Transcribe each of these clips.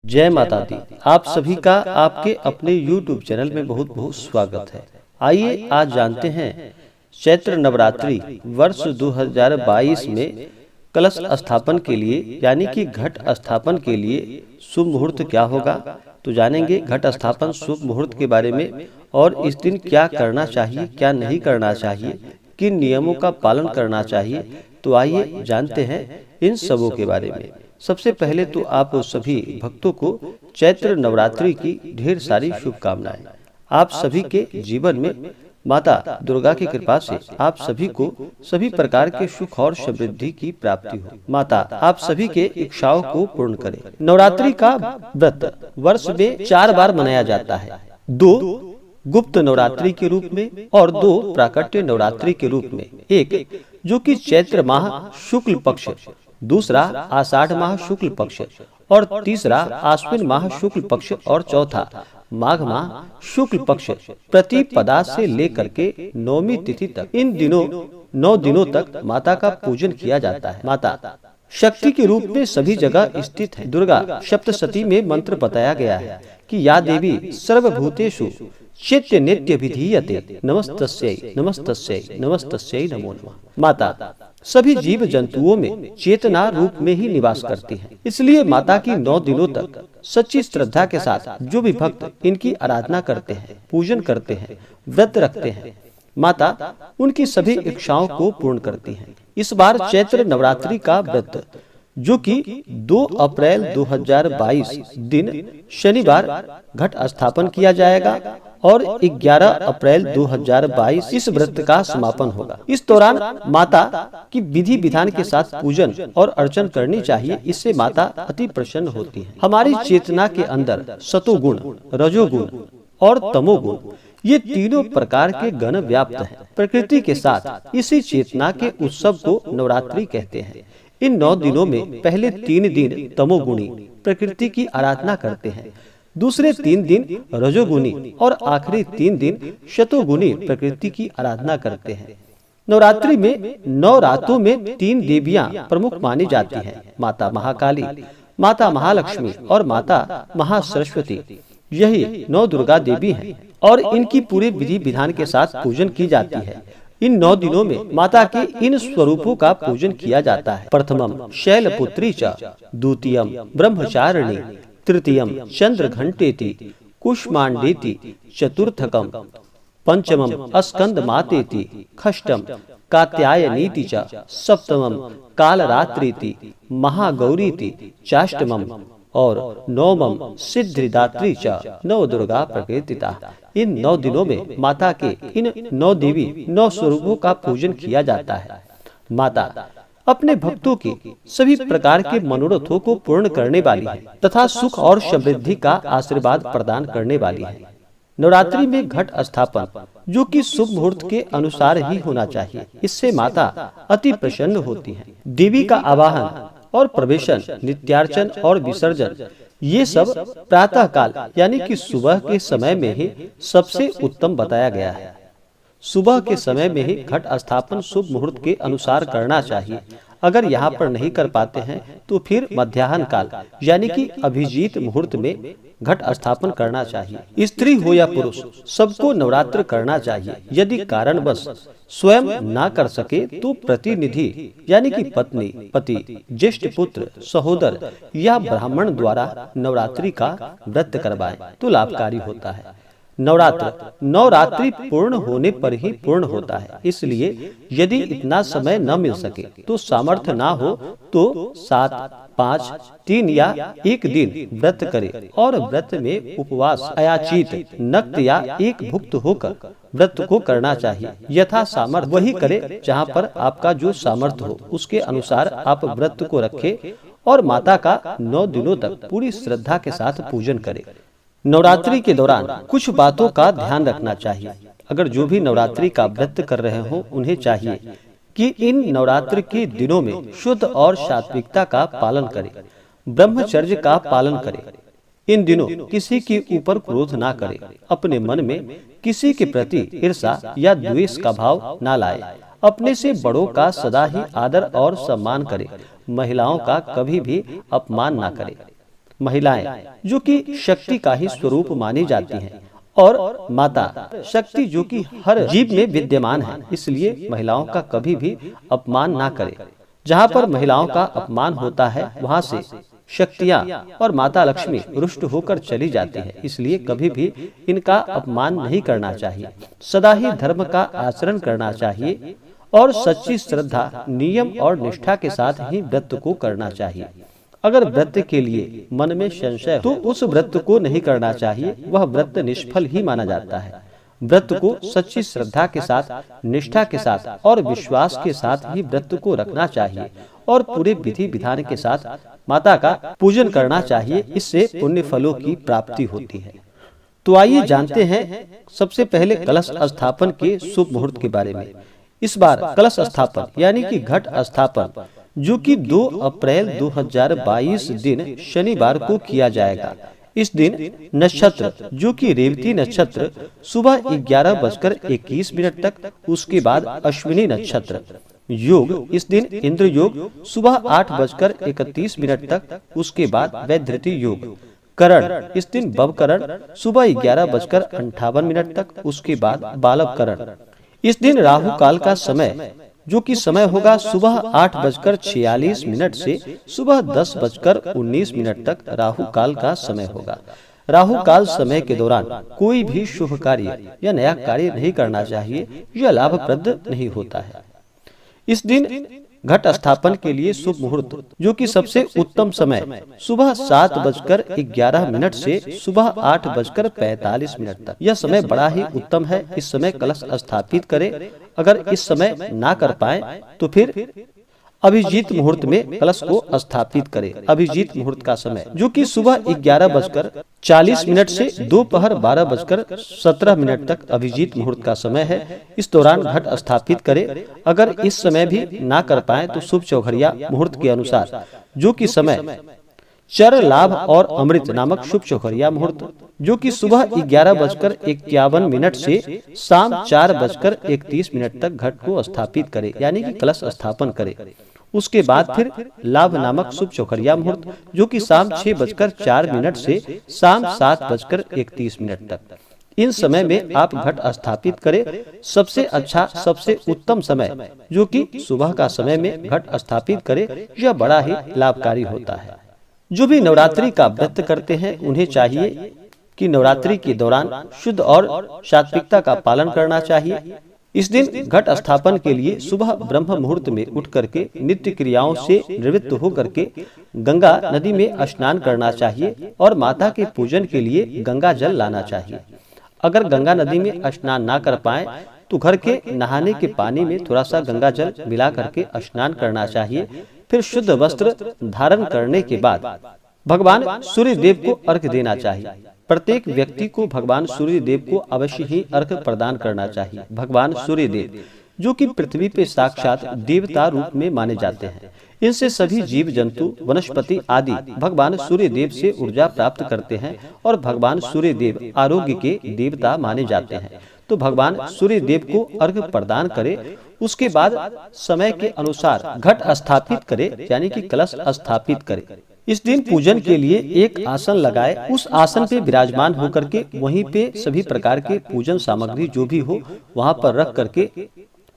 जय माता दी। आप सभी का आपके अपने YouTube चैनल में बहुत बहुत स्वागत है। आइए आज जानते हैं चैत्र नवरात्रि वर्ष 2022 में कलश स्थापन के लिए यानी कि घट स्थापन के लिए शुभ मुहूर्त क्या होगा। तो जानेंगे घट स्थापन शुभ मुहूर्त के बारे में और इस दिन क्या करना चाहिए, क्या नहीं करना चाहिए, किन नियमों का पालन करना चाहिए। तो आइए जानते हैं इन सबों के बारे में। सबसे पहले तो आप सभी भक्तों को चैत्र नवरात्रि की ढेर सारी शुभकामनाएं। आप सभी के जीवन में माता दुर्गा की कृपा से आप सभी को सभी प्रकार के सुख और समृद्धि की प्राप्ति हो। माता आप सभी के इच्छाओं को पूर्ण करे। नवरात्रि का व्रत वर्ष में 4 बार मनाया जाता है। 2 गुप्त नवरात्रि के रूप में और 2 प्राकट्य नवरात्रि के रूप में। एक जो कि चैत्र माह शुक्ल पक्ष, दूसरा आषाढ़ माह शुक्ल पक्ष और तीसरा आश्विन माह शुक्ल पक्ष और चौथा माघ माह शुक्ल पक्ष प्रतिपदा से लेकर के नौमी तिथि तक। इन दिनों 9 दिनों तक माता का पूजन किया जाता है। माता शक्ति के रूप में सभी जगह स्थित है। दुर्गा सप्तशती में मंत्र बताया गया है कि या देवी सर्वभूतेषु चैत्य नित्य विधीयते नमस्तस्यै नमस्तस्यै नमस्तस्यै नमो नमः। माता सभी जीव जंतुओं में चेतना रूप में ही निवास करती है। इसलिए माता की 9 दिनों तक सच्ची श्रद्धा के साथ जो भी भक्त इनकी आराधना करते हैं, पूजन करते हैं, व्रत रखते हैं, माता उनकी सभी इच्छाओं को पूर्ण करती है। इस बार चैत्र नवरात्रि का व्रत जो कि 2 अप्रैल 2022 दिन शनिवार घट स्थापन किया जाएगा और 11 अप्रैल 2022 इस व्रत का समापन होगा। इस दौरान माता की विधि विधान के साथ पूजन और अर्चन करनी चाहिए। इससे माता अति प्रसन्न होती है। हमारी चेतना के अंदर सतोगुण, रजोगुण और तमोगुण ये तीनों प्रकार के गण व्याप्त हैं। प्रकृति के साथ इसी चेतना के उत्सव को नवरात्रि कहते हैं। इन 9 दिनों में पहले 3 दिन तमोगुणी प्रकृति की आराधना करते हैं, दूसरे 3 दिन रजोगुणी और आखिरी 3 दिन शतोगुणी प्रकृति की आराधना करते हैं। नवरात्रि में 9 रातों में 3 देवियां प्रमुख मानी जाती हैं। माता महाकाली, माता महालक्ष्मी और माता महासरस्वती। यही 9 दुर्गा देवी हैं और इनकी पूरे विधि विधान के साथ पूजन की जाती है। इन 9 दिनों में माता के इन स्वरूपों का पूजन किया जाता है। प्रथमम शैलपुत्री च, द्वितीयम ब्रह्मचारिणी, तृतीयम चंद्र घंटेति कुष्मांडेति, चतुर्थकम पंचमम स्कंद मातेति, षष्ठम कात्यायनीति च, सप्तमम कालरात्रिति महागौरीति, चाष्टमम और नवमम सिद्धिदात्री च नव दुर्गा प्रकृतिता। इन 9 दिनों में माता के इन 9 देवी 9 स्वरूपों का पूजन किया जाता है। माता अपने भक्तों के सभी प्रकार के मनोरथों को पूर्ण करने वाली है तथा सुख और समृद्धि का आशीर्वाद प्रदान करने वाली है। नवरात्रि में घट स्थापन जो कि शुभ मुहूर्त के अनुसार ही होना चाहिए। इससे माता अति प्रसन्न होती है। देवी का आवाहन और प्रवेशन, नित्यार्चन और विसर्जन ये सब प्रातः काल यानी कि सुबह के समय में ही सबसे उत्तम बताया गया है। सुबह के समय में ही घट स्थापन शुभ मुहूर्त के अनुसार करना चाहिए। अगर यहाँ पर नहीं कर पाते हैं तो फिर मध्याह्न काल यानी कि अभिजीत मुहूर्त में घट स्थापन करना चाहिए। स्त्री हो या पुरुष सबको नवरात्र करना चाहिए। यदि कारणवश स्वयं ना कर सके तो प्रतिनिधि यानी कि पत्नी, पति, ज्येष्ठ पुत्र, सहोदर या ब्राह्मण द्वारा नवरात्रि का व्रत करवाएं तो लाभकारी होता है। नवरात्रि पूर्ण होने पर ही पूर्ण होता है। इसलिए यदि इतना समय न मिल सके तो सामर्थ्य ना हो तो 7, 5, 3 या 1 दिन व्रत करे और व्रत में उपवास, अयाचित, नक्त या एक भुक्त होकर व्रत को करना चाहिए। यथा सामर्थ्य वही करे जहाँ पर आपका जो सामर्थ्य हो उसके अनुसार आप व्रत को रखें और माता का 9 दिनों तक पूरी श्रद्धा के साथ पूजन करें। नवरात्रि के दौरान कुछ बातों का ध्यान रखना चाहिए। अगर जो भी नवरात्रि का व्रत कर रहे हो उन्हें चाहिए कि इन नवरात्र के दिनों में शुद्ध और सात्विकता का पालन करें, ब्रह्मचर्य का पालन करें। इन दिनों किसी के ऊपर क्रोध ना करें, अपने मन में किसी के प्रति ईर्ष्या या द्वेष का भाव ना लाए, अपने से बड़ों का सदा ही आदर और सम्मान करें, महिलाओं का कभी भी अपमान ना करें। महिलाएं जो कि शक्ति का ही स्वरूप मानी जाती हैं, और माता शक्ति जो कि हर जीव में विद्यमान है, इसलिए महिलाओं का कभी भी अपमान ना करें। जहाँ पर महिलाओं का अपमान होता है वहाँ से शक्तियाँ और माता लक्ष्मी रुष्ट होकर चली जाती है, इसलिए कभी भी इनका अपमान नहीं करना चाहिए। सदा ही धर्म का आचरण करना चाहिए और सच्ची श्रद्धा, नियम और निष्ठा के साथ ही व्रत को करना चाहिए। अगर व्रत के लिए मन में संशय हो तो उस व्रत को नहीं करना चाहिए, वह व्रत निष्फल ही माना जाता है। व्रत को सच्ची श्रद्धा के साथ, निष्ठा के साथ और विश्वास के साथ ही व्रत को रखना चाहिए और पूरे विधि विधान के साथ माता का पूजन करना चाहिए। इससे पुण्य फलों की प्राप्ति होती है। तो आइए जानते हैं सबसे पहले कलश स्थापन के शुभ मुहूर्त के बारे में। इस बार कलश स्थापन यानी कि घट स्थापन जो कि 2 अप्रैल 2022 दिन शनिवार को किया जाएगा। इस दिन नक्षत्र जो कि रेवती नक्षत्र सुबह 11:21 तक, उसके बाद अश्विनी नक्षत्र। योग इस दिन इंद्र योग सुबह 8:31 तक, उसके बाद वैधृति योग। करण इस दिन बव करण सुबह 11:58 तक, उसके बाद बालव करण। इस दिन राहु काल का समय जो कि समय होगा सुबह 8:46 से सुबह 10:19 तक राहु काल का समय होगा। राहु काल समय के दौरान कोई भी शुभ कार्य या नया कार्य नहीं करना चाहिए, यह लाभप्रद नहीं होता है। इस दिन घट स्थापन के लिए शुभ मुहूर्त जो कि सबसे उत्तम समय सुबह 7:11 से सुबह 8:45 तक, यह समय बड़ा ही उत्तम है। इस समय कलश स्थापित करें। अगर इस समय ना कर पाए तो फिर अभिजीत मुहूर्त में कलश को स्थापित करें। अभिजीत मुहूर्त का समय जो कि सुबह 11:40 से दोपहर 12:17 तक अभिजीत मुहूर्त का समय है। इस दौरान घट स्थापित करें। अगर इस समय भी ना कर पाए तो शुभ चौघड़िया मुहूर्त के अनुसार जो कि समय चर लाभ और अमृत नामक शुभ चौघड़िया मुहूर्त जो कि सुबह 11:51 से शाम 4:31 तक घट को स्थापित करे यानी कि कलश स्थापन करे। उसके बाद फिर लाभ नामक शुभ चौघड़िया मुहूर्त जो कि शाम 6:04 से शाम 7:31 तक। इन समय में आप घट स्थापित करें। सबसे अच्छा, सबसे उत्तम समय जो कि सुबह का समय में घट स्थापित करें, यह बड़ा ही लाभकारी होता है। जो भी नवरात्रि का व्रत करते हैं उन्हें चाहिए कि नवरात्रि के दौरान शुद्ध और सात्विकता का पालन करना चाहिए। इस दिन घट स्थापन के लिए सुबह ब्रह्म मुहूर्त में उठ करके नित्य क्रियाओं से निवृत्त होकर के गंगा नदी में स्नान करना चाहिए और माता के पूजन के लिए गंगा जल लाना चाहिए। अगर गंगा नदी में स्नान ना कर पाए तो घर के नहाने के पानी में थोड़ा सा गंगा जल मिला करके स्नान करना चाहिए। फिर शुद्ध वस्त्र धारण करने के बाद भगवान सूर्य देव को अर्घ्य देना चाहिए। प्रत्येक व्यक्ति को भगवान सूर्य देव को अवश्य ही अर्घ्य प्रदान करना चाहिए। भगवान सूर्य देव जो कि पृथ्वी पे साक्षात देवता रूप में माने जाते हैं। इनसे सभी जीव जंतु, वनस्पति आदि भगवान सूर्य देव से ऊर्जा प्राप्त करते हैं और भगवान सूर्य देव आरोग्य के देवता माने जाते हैं। तो भगवान सूर्य देव को अर्घ्य प्रदान करे। उसके बाद समय के अनुसार घट स्थापित करे यानी कि कलश स्थापित करे। इस दिन पूजन के लिए एक आसन लगाए। उस आसन पे विराजमान होकर के वहीं पे सभी प्रकार के पूजन सामग्री जो भी हो वहां पर रख करके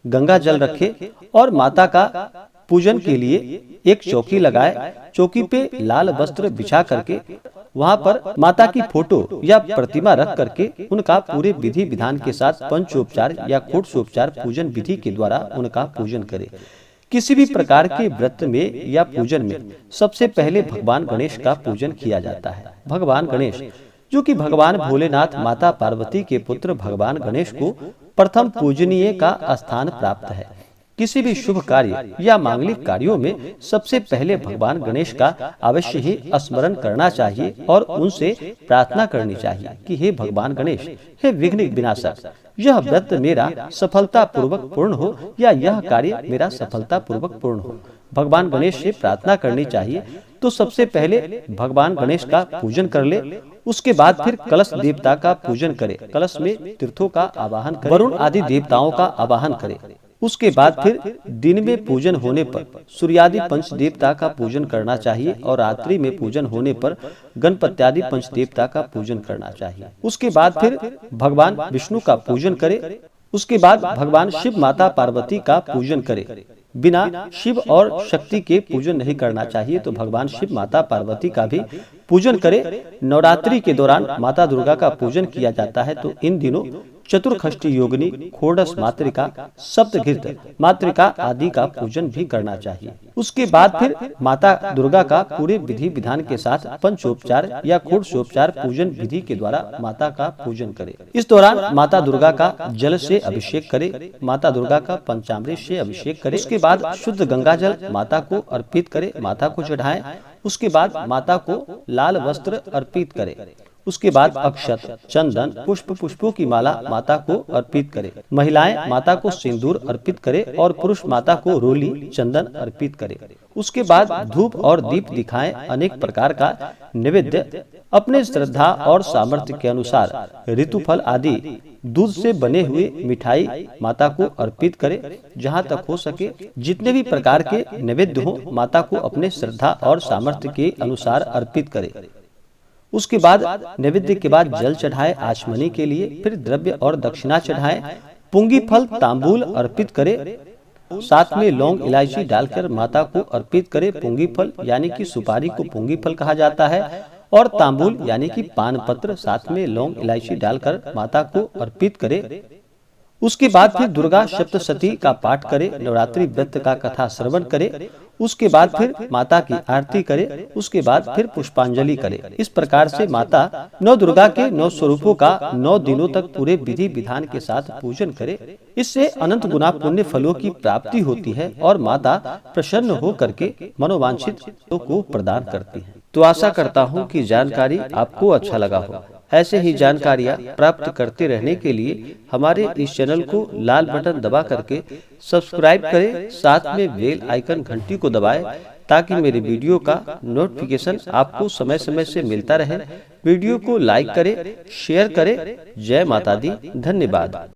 गंगा जल रखे और माता का पूजन के लिए एक चौकी लगाए। चौकी पे लाल वस्त्र बिछा करके वहां पर माता की फोटो या प्रतिमा रख करके उनका पूरे विधि विधान के साथ पंचोपचार या कोटोपचार पूजन विधि के द्वारा उनका पूजन करे। किसी भी प्रकार के व्रत में या पूजन में सबसे पहले भगवान गणेश का पूजन किया जाता है। भगवान गणेश जो कि भगवान भोलेनाथ माता पार्वती के पुत्र भगवान गणेश को प्रथम पूजनीय का स्थान प्राप्त है। किसी भी शुभ कार्य या मांगलिक कार्यों में सबसे पहले भगवान गणेश का अवश्य ही स्मरण करना चाहिए और उनसे प्रार्थना करनी चाहिए कि हे भगवान गणेश, हे विघ्न विनाशक, यह व्रत मेरा सफलता पूर्वक पूर्ण हो या यह कार्य मेरा सफलता पूर्वक पूर्ण हो। भगवान गणेश से प्रार्थना करनी चाहिए। तो सबसे पहले भगवान गणेश का पूजन कर ले। उसके बाद फिर कलश देवता का पूजन करे। कलश में तीर्थों का आवाहन करे, वरुण आदि देवताओं का आवाहन करे। उसके बाद फिर दिन में पूजन होने पर सूर्यादि पंच देवता का पूजन करना चाहिए और रात्रि में पूजन होने पर गणपत्यादि पंच देवता का पूजन करना चाहिए। उसके बाद फिर भगवान विष्णु का पूजन करे। उसके बाद भगवान शिव माता पार्वती का पूजन करे। बिना शिव और शक्ति के पूजन नहीं करना चाहिए, तो भगवान शिव माता पार्वती का भी पूजन करे। नवरात्रि के दौरान माता दुर्गा का पूजन किया जाता है, तो इन दिनों चतुर्खष्टी योगिनी, खोड़स मातृका, सप्तघृत मातृका आदि का पूजन भी करना चाहिए। उसके बाद फिर माता दुर्गा का पूरे विधि विधान के साथ पंचोपचार या खोड़सोपचार पूजन विधि के द्वारा माता का पूजन करे। इस दौरान माता दुर्गा का जल से अभिषेक करे, माता दुर्गा का पंचामृत से अभिषेक करे। उसके बाद शुद्ध गंगा जल माता को अर्पित करे, माता को चढ़ाएं। उसके बाद माता को लाल वस्त्र अर्पित करे। उसके बाद अक्षत, चंदन, पुष्पों की माला माता को अर्पित करे। महिलाएं माता को सिंदूर अर्पित करे और पुरुष माता को रोली, चंदन अर्पित करे। उसके बाद धूप और दीप दिखाएं। अनेक प्रकार का नैवेद्य अपने श्रद्धा और सामर्थ्य के अनुसार ऋतुफल आदि दूध से बने हुए मिठाई माता को अर्पित करे। जहाँ तक हो सके जितने भी प्रकार के नैवेद्य हो माता को अपने श्रद्धा और सामर्थ्य के अनुसार अर्पित करे। उसके बाद नैवेद्य के बाद जल चढ़ाए आचमनी के लिए, फिर द्रव्य और दक्षिणा चढ़ाए। पुंगी फल तांबूल अर्पित करे, साथ में लौंग इलायची डालकर माता को अर्पित करे। पुंगी फल यानी कि सुपारी को पुंगी फल कहा जाता है और तांबूल यानी कि पान पत्र साथ में लौंग इलायची डालकर माता को अर्पित करे। उसके बाद फिर दुर्गा सप्तशती का पाठ करे, नवरात्रि व्रत का कथा श्रवण करे। उसके बाद फिर माता की आरती करे। उसके बाद फिर पुष्पांजलि करे। इस प्रकार से माता नौ दुर्गा के 9 स्वरूपों का 9 दिनों तक पूरे विधि विधान के साथ पूजन करे। इससे अनंत गुना पुण्य फलों की प्राप्ति होती है और माता प्रसन्न हो करके मनोवांछित को प्रदान करती है। तो आशा करता हूँ कि जानकारी आपको अच्छा लगा हो। ऐसे ही जानकारियाँ प्राप्त करते रहने के लिए हमारे इस चैनल को लाल बटन दबा करके सब्सक्राइब करें, साथ में बेल आइकन घंटी को दबाएं ताकि मेरे वीडियो का नोटिफिकेशन आपको समय समय से मिलता रहे। वीडियो को लाइक करें, शेयर करें। जय माता दी। धन्यवाद।